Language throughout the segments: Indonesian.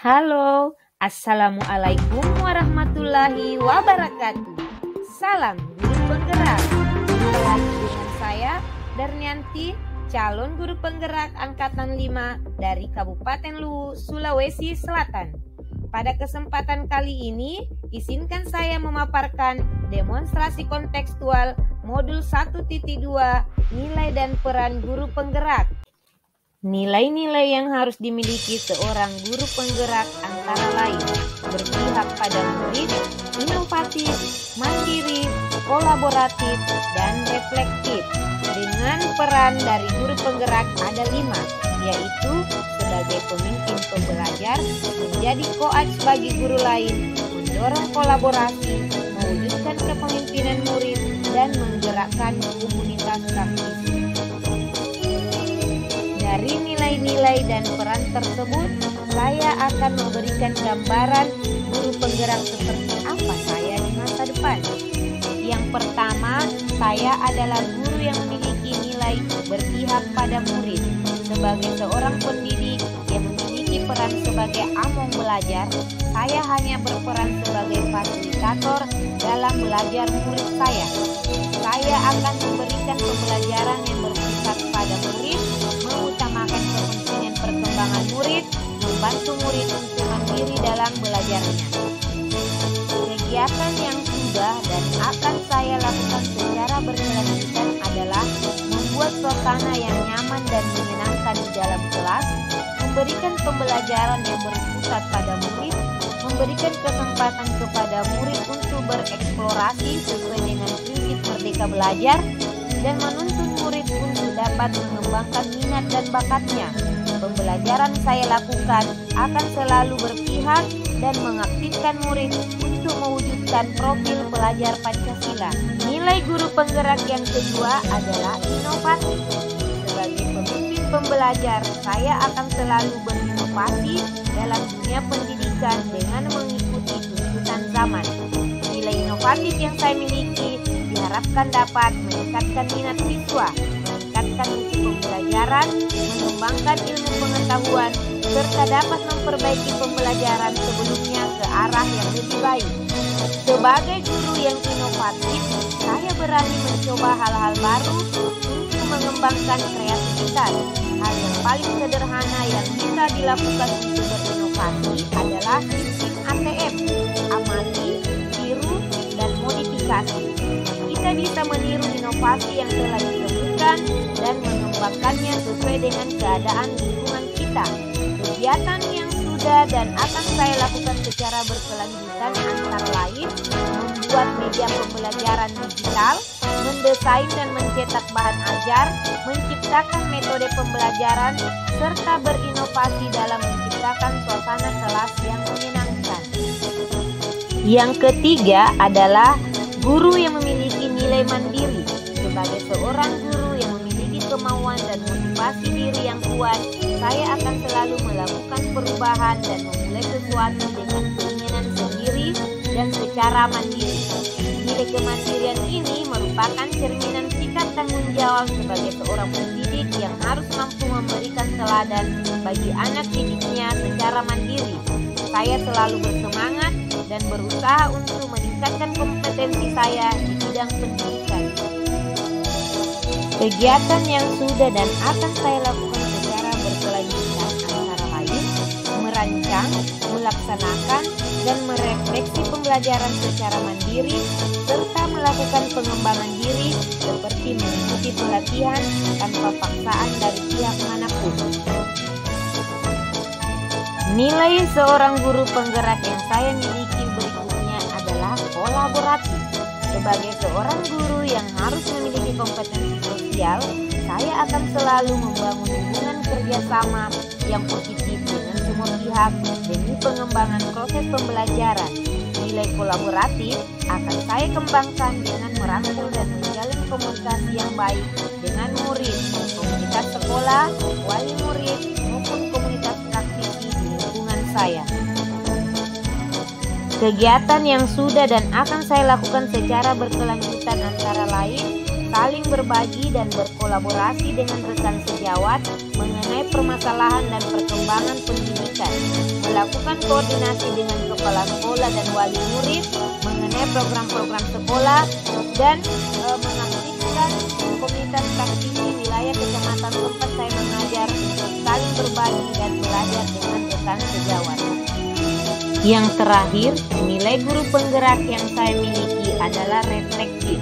Halo, Assalamualaikum warahmatullahi wabarakatuh. Salam guru penggerak. Jumpa lagi dengan saya, Darnianti, calon guru penggerak angkatan 5 dari Kabupaten Luwu, Sulawesi Selatan. Pada kesempatan kali ini, izinkan saya memaparkan demonstrasi kontekstual modul 1.2 nilai dan peran guru penggerak. Nilai-nilai yang harus dimiliki seorang guru penggerak antara lain berpihak pada murid, inovatif, mandiri, kolaboratif, dan reflektif. Dengan peran dari guru penggerak ada 5, yaitu sebagai pemimpin pembelajar, menjadi koach bagi guru lain, mendorong kolaborasi, mewujudkan kepemimpinan murid, dan menggerakkan komunitas praktis. Dari nilai-nilai dan peran tersebut, saya akan memberikan gambaran guru penggerak seperti apa saya di masa depan. Yang pertama, saya adalah guru yang memiliki nilai berpihak pada murid. Sebagai seorang pendidik yang memiliki peran sebagai among belajar, saya hanya berperan sebagai fasilitator dalam belajar murid saya. Saya akan memberikan pembelajaran yang berpusat pada murid, mengutamakan kepentingan perkembangan murid, membantu murid untuk mandiri dalam belajarnya. Kegiatan yang sudah dan akan saya lakukan secara berkelanjutan adalah membuat suasana yang nyaman dan menyenangkan di dalam kelas, memberikan pembelajaran yang berpusat pada murid, memberikan kesempatan kepada murid untuk bereksplorasi sesuai dengan prinsip merdeka belajar, dan menuntun murid untuk dapat mengembangkan minat dan bakatnya. Pembelajaran saya lakukan akan selalu berpihak dan mengaktifkan murid untuk mewujudkan profil pelajar Pancasila. Nilai guru penggerak yang kedua adalah inovasi. Sebagai pemimpin pembelajar, saya akan selalu berinovasi dalam dunia pendidikan dengan mengikuti tuntutan zaman. Nilai inovatif yang saya miliki diharapkan dapat meningkatkan minat siswa, meningkatkan mutu pembelajaran, mengembangkan ilmu pengetahuan, serta dapat memperbaiki pembelajaran sebelumnya ke arah yang lebih baik. Sebagai guru yang inovatif, saya berani mencoba hal-hal baru untuk mengembangkan kreativitas. Hal yang paling sederhana yang bisa dilakukan untuk berinovasi adalah sistem ATM, amati, tiru, dan modifikasi. Kita bisa meniru inovasi yang telah ditemukan dan mengembangkannya sesuai dengan keadaan lingkungan kita. Kegiatan yang sudah dan akan saya lakukan secara berkelanjutan antara lain membuat media pembelajaran digital, mendesain dan mencetak bahan ajar, menciptakan metode pembelajaran, serta berinovasi dalam menciptakan suasana kelas yang menyenangkan. Yang ketiga adalah guru yang memiliki nilai mandiri. Sebagai seorang guru yang memiliki kemauan dan motivasi diri yang kuat, saya akan selalu melakukan perubahan dan memulai sesuatu dengan keinginan sendiri dan secara mandiri. Nilai kemandirian ini merupakan cerminan sikap tanggung jawab sebagai seorang pendidik yang harus mampu memberikan teladan bagi anak didiknya secara mandiri. Saya selalu bersemangat dan berusaha untuk meningkatkan kompetensi saya di bidang pendidikan. Kegiatan yang sudah dan akan saya lakukan secara berkelanjutan antara lain merancang, melaksanakan, dan merefleksi pembelajaran secara mandiri, serta melakukan pengembangan diri seperti mengikuti pelatihan tanpa paksaan dari pihak manapun. Nilai seorang guru penggerak yang saya miliki berikutnya adalah kolaboratif. Sebagai seorang guru yang harus memiliki kompetensi sosial, saya akan selalu membangun hubungan kerjasama yang positif dengan semua pihak demi pengembangan proses pembelajaran. Nilai kolaboratif akan saya kembangkan dengan merangkul dan menjalin komunikasi yang baik dengan murid, komunitas sekolah, wali murid, maupun komunitas praktisi di lingkungan saya. Kegiatan yang sudah dan akan saya lakukan secara berkelanjutan antara lain saling berbagi dan berkolaborasi dengan rekan sejawat mengenai permasalahan dan perkembangan pendidikan, melakukan koordinasi dengan kepala sekolah dan wali murid mengenai program-program sekolah dan mengaktifkan komunitas praktisi wilayah kecamatan tempat saya mengajar untuk saling berbagi dan belajar dengan rekan sejawat. Yang terakhir, nilai guru penggerak yang saya miliki adalah reflektif.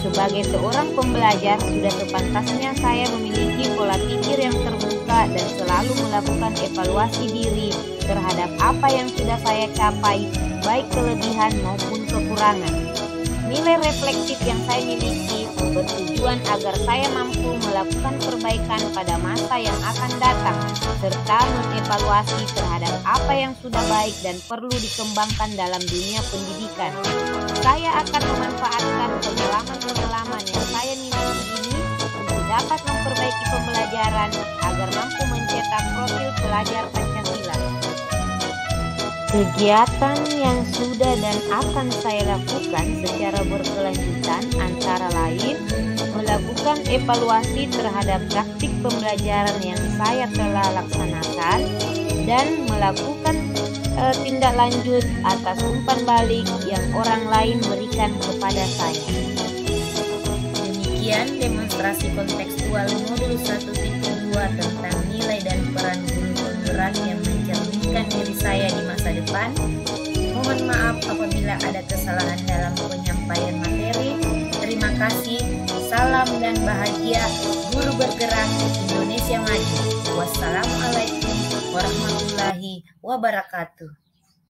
Sebagai seorang pembelajar, sudah sepantasnya saya memiliki pola pikir yang terbuka dan selalu melakukan evaluasi diri terhadap apa yang sudah saya capai, baik kelebihan maupun kekurangan. Nilai reflektif yang saya miliki bertujuan agar saya mampu melakukan perbaikan pada masa yang akan datang, serta mengevaluasi terhadap apa yang sudah baik dan perlu dikembangkan dalam dunia pendidikan. Saya akan memanfaatkan pengalaman-pengalaman yang saya miliki ini untuk dapat memperbaiki pembelajaran agar mampu mencetak profil pelajar Pancasila. Kegiatan yang sudah dan akan saya lakukan secara berkelanjutan antara lain melakukan evaluasi terhadap praktik pembelajaran yang saya telah laksanakan dan melakukan tindak lanjut atas umpan balik yang orang lain berikan kepada saya. Demikian demonstrasi kontekstual modul 1.2 tentang nilai dan peran guru penggerak yang mencerminkan diri saya di masa depan. Mohon maaf apabila ada kesalahan dalam penyampaian materi. Terima kasih. Salam dan bahagia guru bergerak Indonesia Maju. Wassalamualaikum warahmatullahi wabarakatuh.